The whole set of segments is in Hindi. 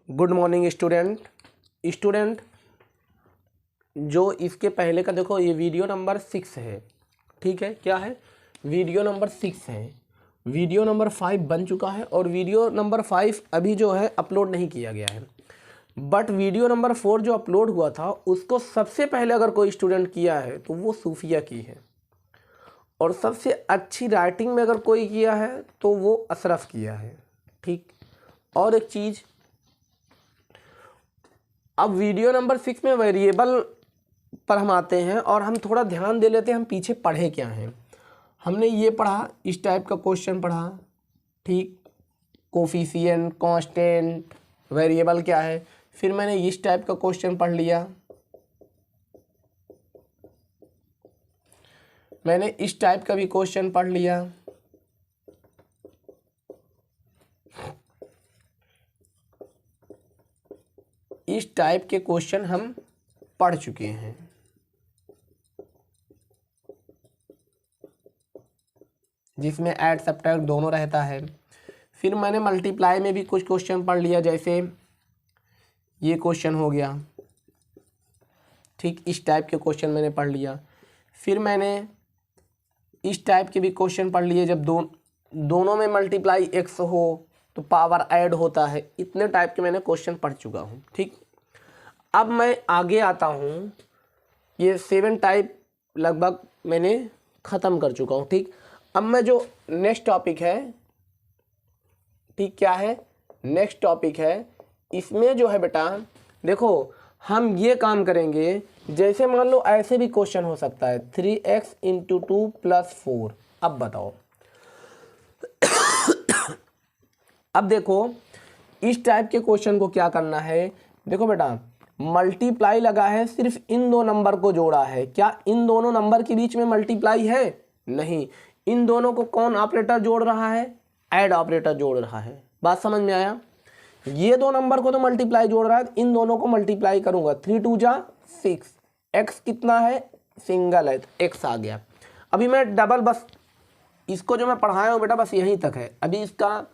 Good morning student. जो इसके पहले का देखो, ये वीडियो नंबर 6 है, ठीक है। क्या है? वीडियो नंबर 6 है। वीडियो नंबर 5 बन चुका है और वीडियो नंबर 5 अभी जो है अपलोड नहीं किया गया है। बट वीडियो नंबर 4 जो अपलोड हुआ था उसको सबसे पहले अगर कोई स्टूडेंट किया है तो वो सूफिया की है, और सबसे अच्छी राइटिंग में अगर कोई किया है तो वो अशरफ किया है, ठीक। और एक चीज़, अब वीडियो नंबर 6 में वेरिएबल पर हम आते हैं और हम थोड़ा ध्यान दे लेते हैं हम पीछे पढ़े क्या हैं। हमने ये पढ़ा, इस टाइप का क्वेश्चन पढ़ा, ठीक। कोफिशिएंट, कांस्टेंट, वेरिएबल क्या है। फिर मैंने इस टाइप का क्वेश्चन पढ़ लिया, मैंने इस टाइप का भी क्वेश्चन पढ़ लिया। इस टाइप के क्वेश्चन हम पढ़ चुके हैं। जिसमें ऐड सब्ट्रैक्ट दोनों रहता है। फिर मैंने मल्टीप्लाई में भी कुछ क्वेश्चन पढ़ लिया, जैसे ये क्वेश्चन हो गया, ठीक। इस टाइप के क्वेश्चन मैंने पढ़ लिया। फिर मैंने इस टाइप के भी क्वेश्चन पढ़ लिए, जब दोनों में मल्टीप्लाई एक्स हो तो पावर ऐड होता है। इतने टाइप के मैंने क्वेश्चन पढ़ चुका हूँ, ठीक। अब मैं आगे आता हूँ, ये 7 टाइप लगभग मैंने ख़त्म कर चुका हूँ, ठीक। अब मैं जो नेक्स्ट टॉपिक है, ठीक, क्या है नेक्स्ट टॉपिक है, इसमें जो है बेटा देखो, हम ये काम करेंगे। जैसे मान लो ऐसे भी क्वेश्चन हो सकता है, 3x × 2 + 4। अब बताओ अब देखो इस टाइप के क्वेश्चन को क्या करना है। देखो बेटा, मल्टीप्लाई लगा है, सिर्फ इन दो नंबर को जोड़ा है। क्या इन दोनों नंबर के बीच में मल्टीप्लाई है? नहीं। इन दोनों को कौन ऑपरेटर जोड़ रहा है? ऐड ऑपरेटर जोड़ रहा है। बात समझ में आया? ये दो नंबर को तो मल्टीप्लाई जोड़ रहा है, इन दोनों को मल्टीप्लाई करूंगा। 3 × 2 = 6। एक्स कितना है? सिंगल है, तो एक्स आ गया। अभी मैं डबल, बस इसको जो मैं पढ़ाया हूँ बेटा बस यहीं तक है। अभी इसका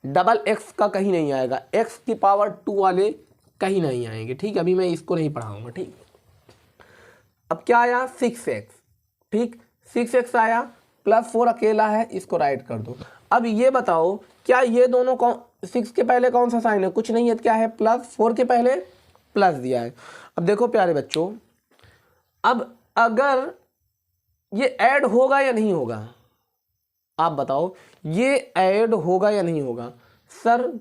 डबल एक्स का कहीं नहीं आएगा, एक्स की पावर 2 वाले कहीं नहीं आएंगे, ठीक। अभी मैं इसको नहीं पढ़ाऊंगा, ठीक। अब क्या आया? 6x, ठीक। 6x आया, +4 अकेला है, इसको राइट कर दो। अब ये बताओ, क्या ये दोनों 6 के पहले कौन सा साइन है? कुछ नहीं है, क्या है? +4 के पहले प्लस दिया है। अब देखो प्यारे बच्चों, अब अगर ये ऐड होगा या नहीं होगा, आप बताओ, ये ऐड होगा या नहीं होगा? सर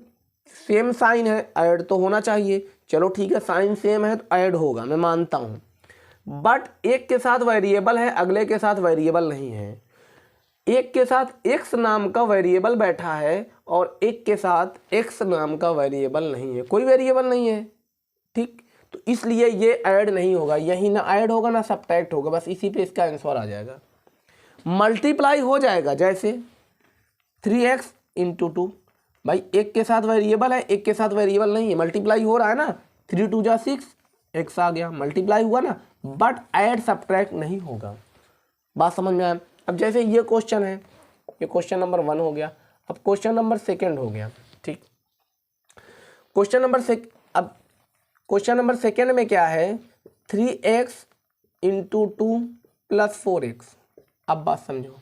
सेम साइन है, ऐड तो होना चाहिए। चलो ठीक है, साइन सेम है तो ऐड होगा, मैं मानता हूं। बट एक के साथ वेरिएबल है, अगले के साथ वेरिएबल नहीं है। एक के साथ x नाम का वेरिएबल बैठा है और एक के साथ x नाम का वेरिएबल नहीं है, कोई वेरिएबल नहीं है, ठीक। तो इसलिए ये ऐड नहीं होगा, यही ना ऐड होगा ना सब्ट्रैक्ट होगा, बस इसी पे इसका आंसर आ जाएगा। मल्टीप्लाई हो जाएगा, जैसे 3x × 2। भाई एक के साथ वेरिएबल है, एक के साथ वेरिएबल नहीं है, मल्टीप्लाई हो रहा है ना। 3 × 2 = 6, x आ गया, मल्टीप्लाई हुआ ना। बट ऐड सब्ट्रैक्ट नहीं होगा। बात समझ में आया? अब जैसे ये क्वेश्चन है, ये क्वेश्चन नंबर 1 हो गया। अब क्वेश्चन नंबर 2 हो गया, ठीक। क्वेश्चन नंबर सेकेंड में क्या है? 3x × 2 + 4x। अब बात समझो,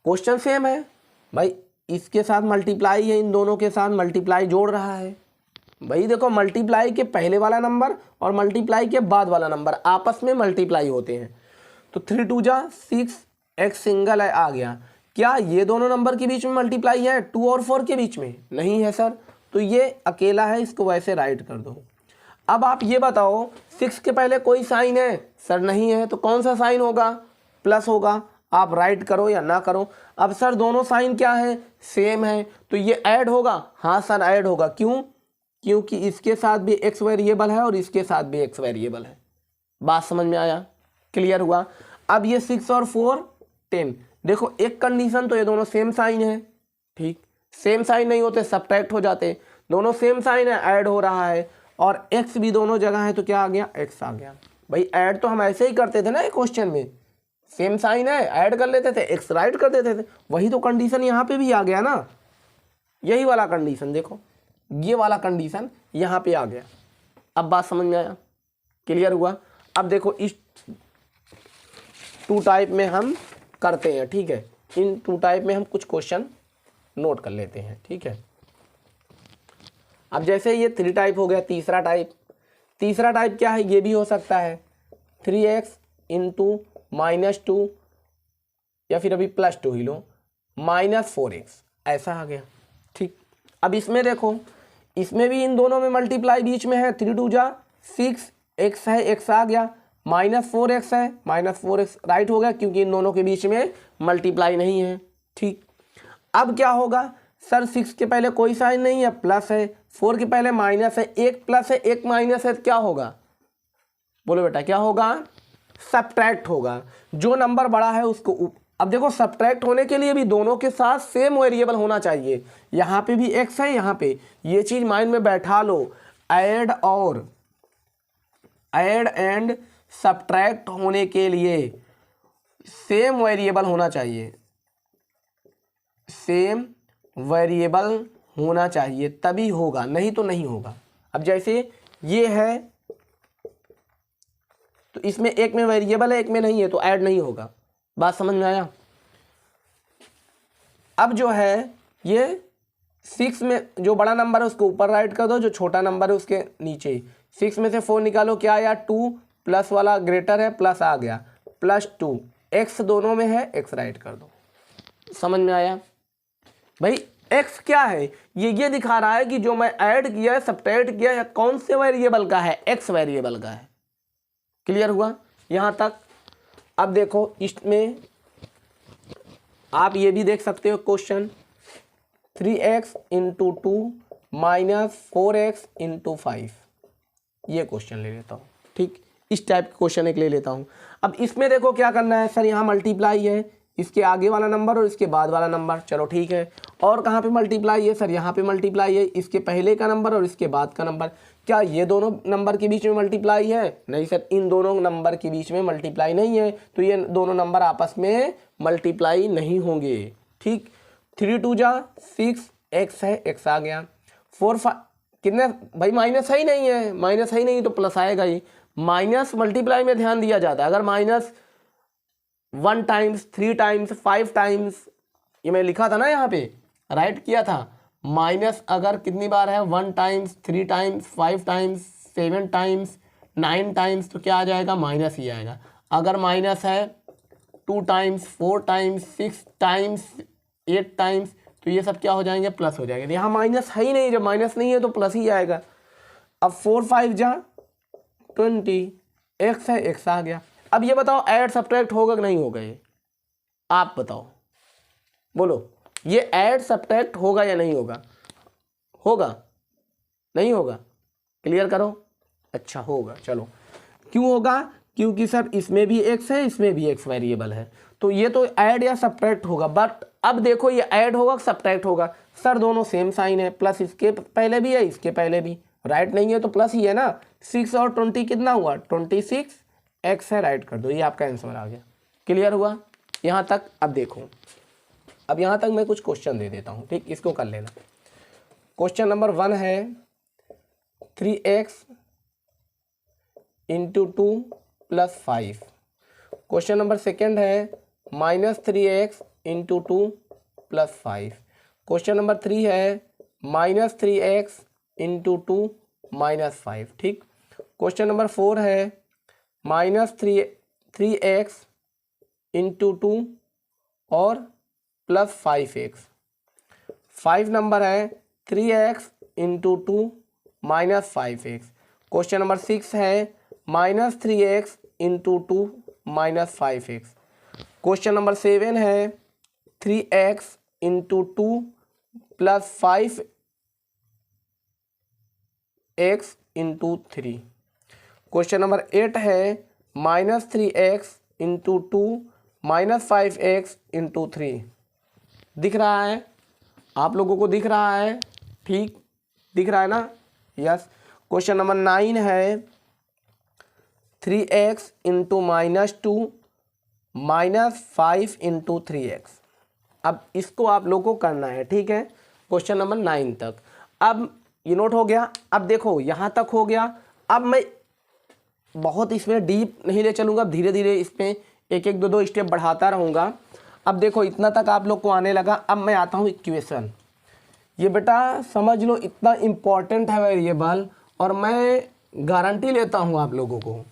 क्वेश्चन सेम है भाई, इसके साथ मल्टीप्लाई है, इन दोनों के साथ मल्टीप्लाई जोड़ रहा है। भाई देखो, मल्टीप्लाई के पहले वाला नंबर और मल्टीप्लाई के बाद वाला नंबर आपस में मल्टीप्लाई होते हैं। तो 3 × 2 = 6, x सिंगल है, आ गया। क्या ये दोनों नंबर के बीच में मल्टीप्लाई है? 2 और 4 के बीच में नहीं है सर, तो ये अकेला है, इसको वैसे राइट कर दो। अब आप ये बताओ, 6 के पहले कोई साइन है? सर नहीं है, तो कौन सा साइन होगा? प्लस होगा। आप राइट करो या ना करो। अब सर दोनों साइन क्या है? सेम है, तो ये ऐड होगा? हाँ सर ऐड होगा। क्यों? क्योंकि इसके साथ भी x वेरिएबल है और इसके साथ भी x वेरिएबल है। बात समझ में आया? क्लियर हुआ? अब ये 6 और 4 10। देखो एक कंडीशन तो ये दोनों सेम साइन है, ठीक। सेम साइन नहीं होते सब्ट्रैक्ट हो जाते, दोनों सेम साइन है, ऐड हो रहा है। और x भी दोनों जगह है, तो क्या आ गया? x आ गया। भाई ऐड तो हम ऐसे ही करते थे ना, एक क्वेश्चन में सेम साइन है, ऐड कर लेते थे, x राइट कर देते थे। वही तो कंडीशन यहाँ पे भी आ गया ना, यही वाला कंडीशन। देखो ये वाला कंडीशन यहाँ पे आ गया। अब बात समझ में आया, क्लियर हुआ। अब देखो इस 2 टाइप में हम करते हैं, ठीक है। इन 2 टाइप में हम कुछ क्वेश्चन नोट कर लेते हैं, ठीक है। अब जैसे ये 3 टाइप हो गया, तीसरा टाइप क्या है, ये भी हो सकता है 3x इंटू -2 या फिर अभी +2 ही लो -4x, ऐसा आ गया, ठीक। अब इसमें देखो, इसमें भी इन दोनों में मल्टीप्लाई बीच में है, 3 2 जा 6, x है, x आ गया, -4x है, -4x राइट हो गया क्योंकि इन दोनों के बीच में मल्टीप्लाई नहीं है, ठीक। अब क्या होगा सर, 6 के पहले कोई साइन नहीं है, प्लस है, 4 के पहले माइनस है, एक प्लस है एक माइनस है, तो क्या होगा, बोलो बेटा क्या होगा, सब्ट्रैक्ट होगा। जो नंबर बड़ा है उसको अब देखो सब्ट्रैक्ट होने के लिए भी दोनों के साथ सेम वेरिएबल होना चाहिए। यहाँ पे भी x है, यहाँ पे ये चीज माइंड में बैठा लो, ऐड एंड सब्ट्रैक्ट होने के लिए सेम वेरिएबल होना चाहिए, सेम वेरिएबल होना चाहिए तभी होगा, नहीं तो नहीं होगा। अब जैसे ये है तो इसमें एक में वेरिएबल है एक में नहीं है तो ऐड नहीं होगा, बात समझ में आया। अब जो है ये 6 में जो बड़ा नंबर है उसको ऊपर राइट कर दो, जो छोटा नंबर है उसके नीचे। 6 में से 4 निकालो, क्या आया 2, प्लस वाला ग्रेटर है, प्लस आ गया, +2, x दोनों में है, x राइट कर दो। समझ में आया भाई। x क्या है, ये दिखा रहा है कि जो मैं ऐड किया है सब्ट्रैक्ट किया है कौन से वेरिएबल का है, x वेरिएबल का है। क्लियर हुआ यहाँ तक। अब देखो इसमें आप ये भी देख सकते हो question, 3x into 2 -4x into 5, ये क्वेश्चन ले लेता हूँ, ठीक। इस टाइप का क्वेश्चन एक ले लेता हूँ। अब इसमें देखो क्या करना है सर, यहाँ मल्टीप्लाई है, इसके आगे वाला नंबर और इसके बाद वाला नंबर, चलो ठीक है। और कहाँ पे मल्टीप्लाई है सर, यहाँ पे मल्टीप्लाई है, इसके पहले का नंबर और इसके बाद का नंबर। क्या ये दोनों नंबर के बीच में मल्टीप्लाई है, नहीं सर, इन दोनों नंबर के बीच में मल्टीप्लाई नहीं है, तो ये दोनों नंबर आपस में मल्टीप्लाई नहीं होंगे, ठीक। 3 2 जा 6, x है, x आ गया, 4 5 कितने भाई, माइनस है ही नहीं है, माइनस है ही नहीं तो प्लस आएगा ही। माइनस मल्टीप्लाई में ध्यान दिया जाता है, अगर -1 टाइम्स 3 टाइम्स 5 टाइम्स, ये मैं लिखा था ना यहाँ पे, राइट किया था, माइनस अगर कितनी बार है 1 times 3 times 5 times 7 times 9 times तो क्या आ जाएगा, माइनस ही आएगा। अगर माइनस है 2 टाइम्स 4 टाइम्स 6 टाइम्स 8 टाइम्स तो ये सब क्या हो जाएंगे, प्लस हो जाएंगे। यहाँ माइनस है ही नहीं, जब माइनस नहीं है तो प्लस ही आएगा। अब 4 5 जा 20, x है, x आ गया। अब ये बताओ ऐड सब्ट्रैक्ट होगा कि नहीं होगा, ये आप बताओ, बोलो ये ऐड सब्ट्रैक्ट होगा या नहीं होगा, होगा नहीं होगा, क्लियर करो। अच्छा होगा, चलो क्यों होगा, क्योंकि सर इसमें भी x है इसमें भी x वेरिएबल है, तो ये तो ऐड या सब्ट्रैक्ट होगा। बट अब देखो ये ऐड होगा सब्ट्रैक्ट होगा, सर दोनों सेम साइन है, प्लस इसके पहले भी है इसके पहले भी, राइट नहीं है तो प्लस ही है ना। 6 और 20 कितना हुआ, 26, x है, राइट कर दो, ये आपका आंसर आ गया। क्लियर हुआ यहाँ तक। अब देखो, अब यहाँ तक मैं कुछ क्वेश्चन दे देता हूँ, ठीक, इसको कर लेना। क्वेश्चन नंबर 1 है 3x इंटू 2 + 5। क्वेश्चन नंबर 2 है -3x इंटू 2 + 5। क्वेश्चन नंबर 3 है -3x इंटू 2 - 5, ठीक। क्वेश्चन नंबर 4 है -3x इंटू 2 और +5x। 5 नंबर है 3x into 2 - 5x। Question number 6 है -3x into 2 - 5x। Question number 7 है 3x into 2 + 5x into 3। Question number 8 है -3x इंटू 2 - 5x इंटू 3। दिख रहा है आप लोगों को, दिख रहा है, ठीक दिख रहा है ना, यस। क्वेश्चन नंबर 9 है 3x इंटू -2 -5 इंटू 3x। अब इसको आप लोगों को करना है, ठीक है, क्वेश्चन नंबर 9 तक। अब ये नोट हो गया। अब देखो यहाँ तक हो गया। अब मैं बहुत इसमें डीप नहीं ले चलूँगा, अब धीरे धीरे इसमें एक एक दो दो स्टेप बढ़ाता रहूँगा। अब देखो इतना तक आप लोग को आने लगा। अब मैं आता हूँ इक्वेशन। ये बेटा समझ लो इतना इम्पॉर्टेंट है वेरिएबल, और मैं गारंटी लेता हूँ आप लोगों को,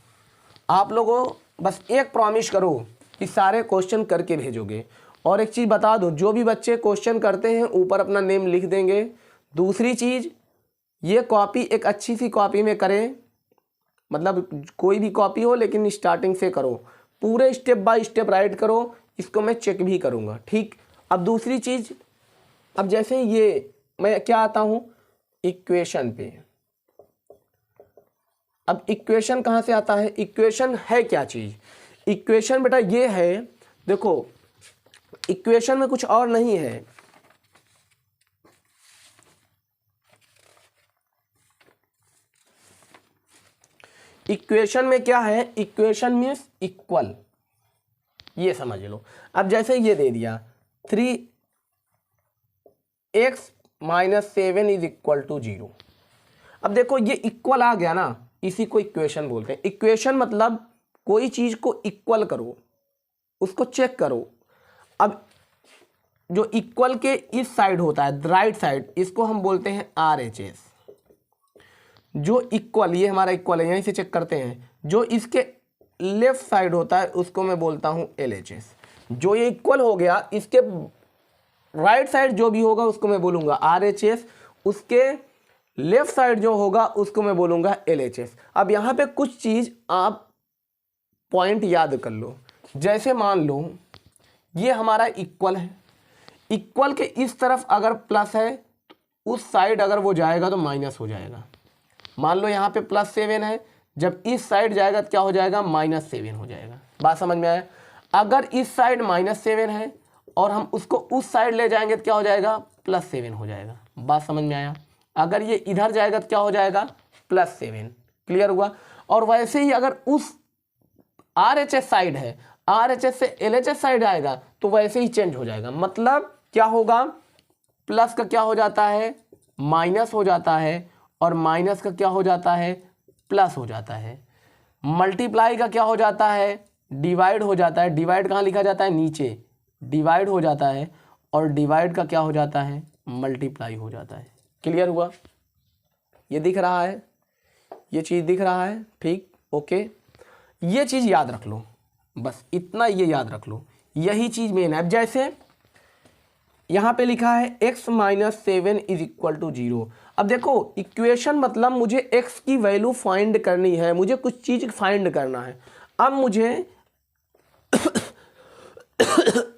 आप लोगों बस एक प्रॉमिस करो कि सारे क्वेश्चन करके भेजोगे। और एक चीज़ बता दो, जो भी बच्चे क्वेश्चन करते हैं ऊपर अपना नेम लिख देंगे। दूसरी चीज़, ये कॉपी एक अच्छी सी कॉपी में करें, मतलब कोई भी कॉपी हो लेकिन स्टार्टिंग से करो, पूरे स्टेप बाय स्टेप राइट करो। इसको मैं चेक भी करूँगा, ठीक। अब दूसरी चीज़, अब जैसे ये मैं क्या आता हूँ इक्वेशन पे। अब इक्वेशन कहाँ से आता है? इक्वेशन है क्या चीज़? इक्वेशन बेटा ये है, देखो इक्वेशन में कुछ और नहीं है। इक्वेशन में क्या है? इक्वेशन मीन्स इक्वल, ये समझ लो। अब जैसे ये दे दिया 3x - 7 = 0। अब देखो ये इक्वल आ गया ना, इसी को इक्वेशन बोलते हैं। इक्वेशन मतलब कोई चीज़ को इक्वल करो, उसको चेक करो। अब जो इक्वल के इस साइड होता है, राइट साइड, इसको हम बोलते हैं RHS। जो इक्वल, ये हमारा इक्वल है, यहीं से चेक करते हैं। जो इसके लेफ्ट साइड होता है उसको मैं बोलता हूँ LHS। जो ये इक्वल हो गया, इसके राइट साइड जो भी होगा उसको मैं बोलूँगा RHS, उसके लेफ्ट साइड जो होगा उसको मैं बोलूँगा LHS। अब यहाँ पे कुछ चीज़ आप पॉइंट याद कर लो। जैसे मान लो ये हमारा इक्वल है, इक्वल के इस तरफ अगर प्लस है तो उस साइड अगर वो जाएगा तो माइनस हो जाएगा। मान लो यहाँ पे +7 है, जब इस साइड जाएगा तो क्या हो जाएगा? -7 हो जाएगा। बात समझ में आया? अगर इस साइड -7 है और हम उसको उस साइड ले जाएंगे तो क्या हो जाएगा? +7 हो जाएगा। बात समझ में आया? अगर ये इधर जाएगा तो क्या हो जाएगा? +7। क्लियर हुआ? और वैसे ही अगर उस RHS साइड है, RHS से LHS साइड आएगा तो वैसे ही चेंज हो जाएगा। मतलब क्या होगा? प्लस का क्या हो जाता है? माइनस हो जाता है, और माइनस का क्या हो जाता है? प्लस हो जाता है। मल्टीप्लाई का क्या हो जाता है? डिवाइड हो जाता है। डिवाइड कहाँ लिखा जाता है? नीचे डिवाइड हो जाता है, और डिवाइड का क्या हो जाता है? मल्टीप्लाई हो जाता है। क्लियर हुआ? ये दिख रहा है, ये चीज़ दिख रहा है, ठीक, ओके। ये चीज़ याद रख लो, बस इतना ये याद रख लो, यही चीज़ मेन है। अब जैसे यहाँ पे लिखा है x - 7 = 0। अब देखो इक्वेशन मतलब मुझे x की वैल्यू फाइंड करनी है, मुझे कुछ चीज़ फाइंड करना है। अब मुझे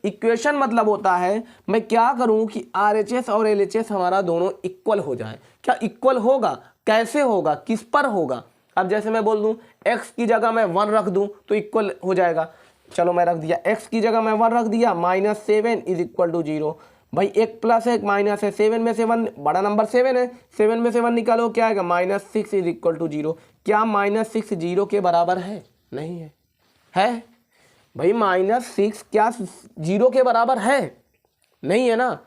इक्वेशन मतलब होता है मैं क्या करूं कि RHS और LHS हमारा दोनों इक्वल हो जाए। क्या इक्वल होगा? कैसे होगा? किस पर होगा? अब जैसे मैं बोल दूं x की जगह मैं 1 रख दूं तो इक्वल हो जाएगा। चलो मैं रख दिया, x की जगह मैं 1 रख दिया, -7 = 0। भाई एक प्लस है एक माइनस है, 7 में से 1 बड़ा नंबर 7 है, 7 में से 1 निकालो क्या आएगा? -6 = 0। क्या -6 0 के बराबर है? नहीं है। है भाई -6 क्या 0 के बराबर है? नहीं है ना।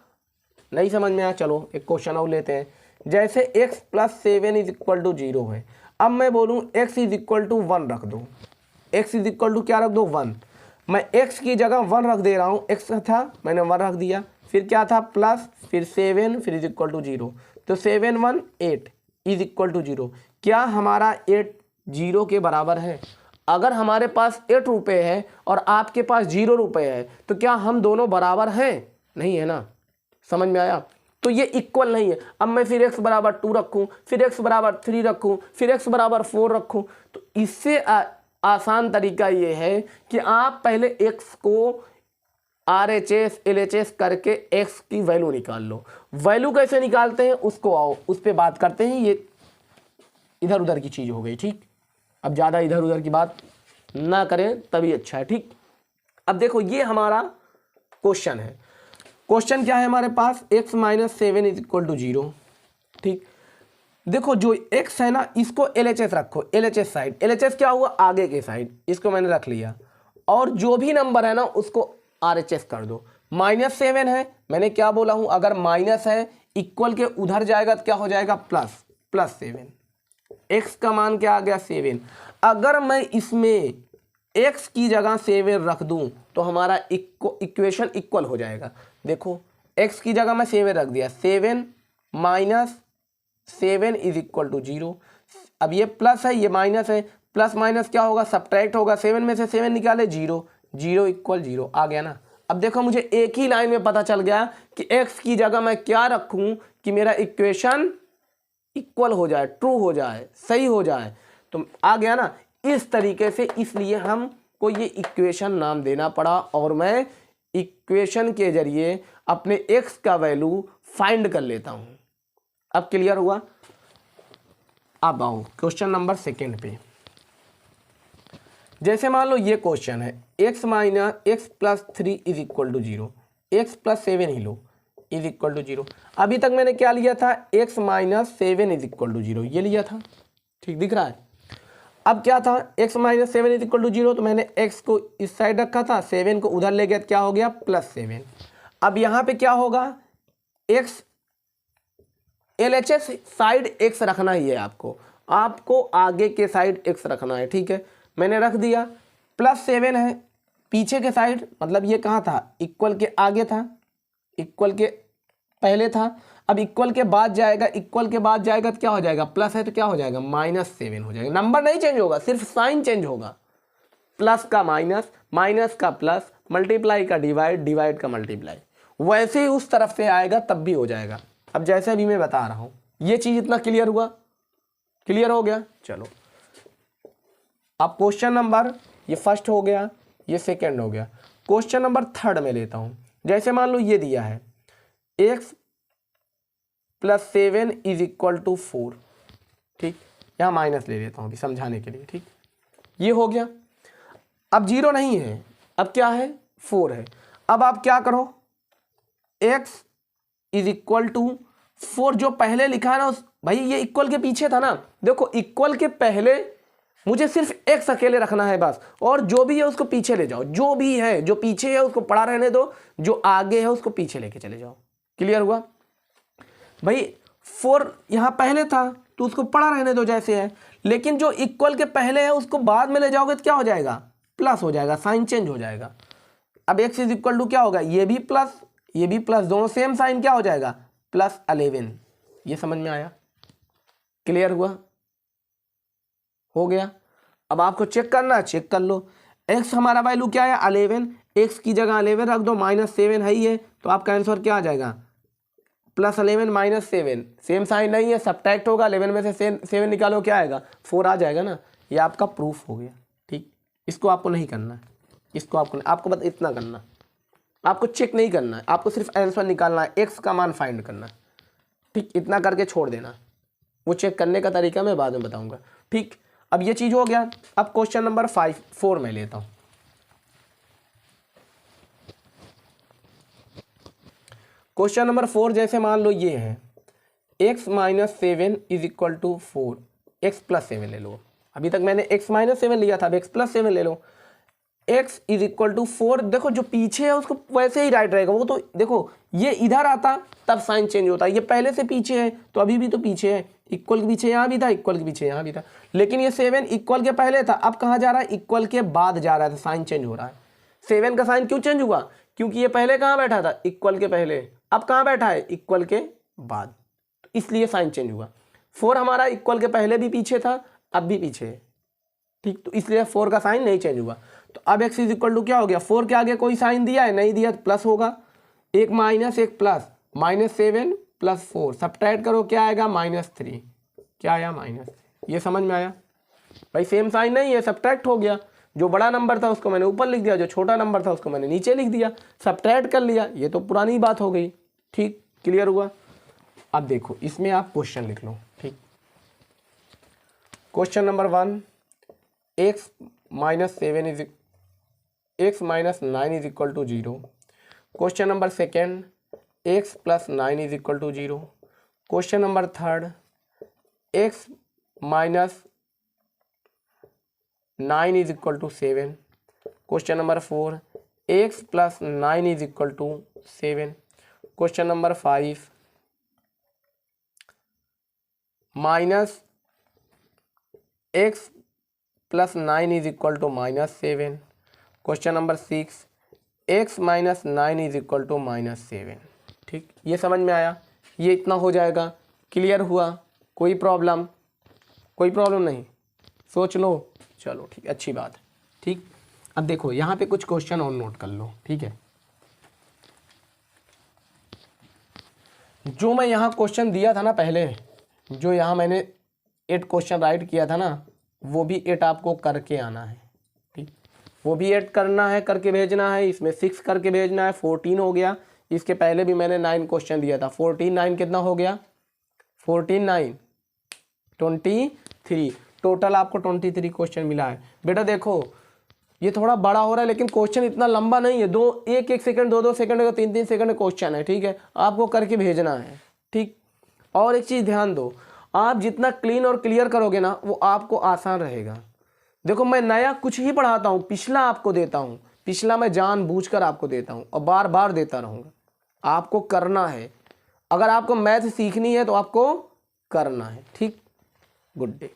नहीं समझ में आया? चलो एक क्वेश्चन और लेते हैं। जैसे x + 7 = 0 है। अब मैं बोलूँ x = 1 रख दो, x = क्या रख दो? 1। मैं x की जगह 1 रख दे रहा हूँ, x था मैंने 1 रख दिया, फिर क्या था? प्लस, फिर 7, फिर = 0। तो 7 1 8 = 0। क्या हमारा 8 0 के बराबर है? अगर हमारे पास 8 रुपये है और आपके पास 0 रुपये है तो क्या हम दोनों बराबर हैं? नहीं है ना। समझ में आया? तो ये इक्वल नहीं है। अब मैं फिर x = 2 रखूँ, फिर x = 3 रखूँ, फिर x = 4 रखूँ, तो इससे आसान तरीका ये है कि आप पहले x को RHS LHS करके x की वैल्यू निकाल लो। वैल्यू कैसे निकालते हैं उसको आओ उस पर बात करते हैं। ये इधर उधर की चीज़ हो गई, ठीक। अब ज़्यादा इधर उधर की बात ना करें तभी अच्छा है, ठीक। अब देखो ये हमारा क्वेश्चन है। क्वेश्चन क्या है हमारे पास? x - 7 = 0, ठीक। देखो जो x है ना इसको LHS रखो, LHS साइड। LHS क्या हुआ? आगे के साइड, इसको मैंने रख लिया। और जो भी नंबर है ना उसको RHS कर दो। -7 है, मैंने क्या बोला हूँ? अगर माइनस है इक्वल के उधर जाएगा तो क्या हो जाएगा प्लस 7। x का मान क्या आ गया 7। अगर मैं इसमें x की जगह 7 रख दूं तो हमारा इक्वेशन इक्वल हो जाएगा। देखो x की जगह मैं 7 रख दिया, 7 माइनस 7 इज इक्वल टू 0। अब ये प्लस है ये माइनस है, प्लस माइनस क्या होगा सब्ट्रैक्ट होगा, 7 में से 7 निकाले 0, 0 इक्वल 0 आ गया ना। अब देखो मुझे एक ही लाइन में पता चल गया कि x की जगह मैं क्या रखूं कि मेरा इक्वेशन इक्वल हो जाए, ट्रू हो जाए, सही हो जाए, तो आ गया ना इस तरीके से। इसलिए हमको ये इक्वेशन नाम देना पड़ा और मैं इक्वेशन के जरिए अपने x का वैल्यू फाइंड कर लेता हूं। अब क्लियर हुआ। अब आओ क्वेश्चन नंबर 2 पे। जैसे मान लो ये क्वेश्चन है x minus x plus 3 is equal to 0, x plus 7 ही लो इज इक्वल टू 0। अभी तक मैंने क्या लिया था x minus 7 is equal to 0 ये लिया था, ठीक दिख रहा है। अब क्या था x minus 7 is equal to 0, तो मैंने x को इस साइड रखा था, 7 को उधर ले गया तो क्या हो गया +7। अब यहाँ पे क्या होगा x LHS साइड x रखना ही है, आपको आगे के साइड x रखना है, ठीक है। मैंने रख दिया, +7 है पीछे के साइड, मतलब ये कहाँ था इक्वल के आगे था, इक्वल के पहले था। अब इक्वल के बाद जाएगा, इक्वल के बाद जाएगा तो क्या हो जाएगा प्लस है तो क्या हो जाएगा -7 हो जाएगा। नंबर नहीं चेंज होगा, सिर्फ साइन चेंज होगा। प्लस का माइनस, माइनस का प्लस, मल्टीप्लाई का डिवाइड, डिवाइड का मल्टीप्लाई, वैसे ही उस तरफ से आएगा तब भी हो जाएगा। अब जैसे अभी मैं बता रहा हूं ये चीज इतना क्लियर हुआ, क्लियर हो गया। चलो अब क्वेश्चन नंबर, ये फर्स्ट हो गया, ये सेकंड हो गया। क्वेश्चन नंबर 3 में लेता हूं। जैसे मान लो ये दिया है x plus 7 is equal to 4, ठीक, यहां माइनस ले लेता हूं अभी समझाने के लिए, ठीक, ये हो गया। अब 0 नहीं है, अब क्या है 4 है। अब आप क्या करो x इज इक्वल टू 4, जो पहले लिखा है ना भाई ये इक्वल के पीछे था ना, देखो इक्वल के पहले मुझे सिर्फ x अकेले रखना है बस, और जो भी है उसको पीछे ले जाओ, जो भी है जो पीछे है उसको पड़ा रहने दो, जो आगे है उसको पीछे लेके चले जाओ। क्लियर हुआ भाई। 4 यहां पहले था तो उसको पड़ा रहने दो जैसे है, लेकिन जो इक्वल के पहले है उसको बाद में ले जाओगे तो क्या हो जाएगा प्लस हो जाएगा, साइन चेंज हो जाएगा। अब x इज इक्वल टू क्या होगा, ये भी प्लस ये भी प्लस, दोनों सेम साइन क्या हो जाएगा +11। ये समझ में आया, क्लियर हुआ, हो गया। अब आपको चेक करना है, चेक कर लो। x हमारा वैल्यू क्या है 11, x की जगह 11 रख दो, -7 है ही है, तो आपका आंसर क्या आ जाएगा +11 -7, सेम साइन नहीं है, सब्ट्रैक्ट होगा, 11 में से 7 निकालो क्या आएगा 4 आ जाएगा ना। ये आपका प्रूफ हो गया, ठीक। इसको आपको नहीं करना है, इसको आपको बस इतना करना, आपको चेक नहीं करना है, आपको सिर्फ आंसर निकालना है, x का मान फाइंड करना है, ठीक। इतना करके छोड़ देना, वो चेक करने का तरीका मैं बाद में बताऊंगा, ठीक। अब ये चीज हो गया। अब क्वेश्चन नंबर 4 में लेता हूं। क्वेश्चन नंबर 4 जैसे मान लो ये है x minus 7 is equal to 4, x plus 7 ले लो। अभी तक मैंने x माइनस 7 लिया था, अब x प्लस 7 ले लो। x इज इक्वल टू 4, देखो जो पीछे है उसको वैसे ही राइट रहेगा, वो तो देखो ये इधर आता तब साइन चेंज होता है, ये पहले से पीछे है तो अभी भी तो पीछे है, इक्वल के पीछे यहाँ भी था, इक्वल के पीछे यहाँ भी था, लेकिन ये 7 इक्वल के पहले था, अब कहाँ जा रहा है इक्वल के बाद जा रहा है, तो साइन चेंज हो रहा है। 7 का साइन क्यों चेंज हुआ, क्योंकि ये पहले कहाँ बैठा था इक्वल के पहले, अब कहाँ बैठा है इक्वल के बाद, तो इसलिए साइन चेंज हुआ। 4 हमारा इक्वल के पहले भी पीछे था, अब भी पीछे है, ठीक, तो इसलिए 4 का साइन नहीं चेंज हुआ। तो अब x इज इक्वल टू क्या हो गया, 4 के आगे कोई साइन दिया है नहीं दिया तो प्लस होगा, एक माइनस एक प्लस, -7 + 4 सब्ट्रैक्ट करो क्या आएगा -3, क्या आया -3। ये समझ में आया भाई, सेम साइन नहीं है, सब्ट्रैक्ट हो गया, जो बड़ा नंबर था उसको मैंने ऊपर लिख दिया, जो छोटा नंबर था उसको मैंने नीचे लिख दिया, सब्ट्रैक्ट कर लिया, ये तो पुरानी बात हो गई, ठीक, क्लियर हुआ। अब देखो इसमें आप क्वेश्चन लिख लो, ठीक। Question number 1, x minus 9 is equal to 0। Question number 2, x plus 9 is equal to 0। Question number 3, x minus 9 is equal to 7। Question number 4, x plus 9 is equal to 7। Question number 5, minus x plus 9 is equal to -7। Question number 6, x minus 9 is equal to -7। ठीक, ये समझ में आया, ये इतना हो जाएगा। क्लियर हुआ? कोई प्रॉब्लम नहीं, सोच लो। चलो ठीक, अच्छी बात है। ठीक, अब देखो यहाँ पे कुछ क्वेश्चन और नोट कर लो। ठीक है, जो मैं यहाँ क्वेश्चन दिया था ना पहले, जो यहाँ मैंने 8 क्वेश्चन राइट किया था ना, वो भी 8 आपको करके आना है। ठीक, वो भी 8 करना है, करके भेजना है। इसमें 6 करके भेजना है, 14 हो गया। इसके पहले भी मैंने 9 क्वेश्चन दिया था। 14 9 कितना हो गया? 14 9 23। टोटल आपको 23 क्वेश्चन मिला है। बेटा देखो ये थोड़ा बड़ा हो रहा है, लेकिन क्वेश्चन इतना लंबा नहीं है। एक सेकंड, 2 सेकंड, 3 सेकंड क्वेश्चन है। ठीक है, आपको करके भेजना है। ठीक, और एक चीज़ ध्यान दो, आप जितना क्लीन और क्लियर करोगे ना, वो आपको आसान रहेगा। देखो मैं नया कुछ ही पढ़ाता हूँ, पिछला आपको देता हूँ, पिछला मैं जानबूझकर आपको देता हूँ और बार बार देता रहूँगा। आपको करना है, अगर आपको मैथ सीखनी है तो आपको करना है। ठीक, गुड डे।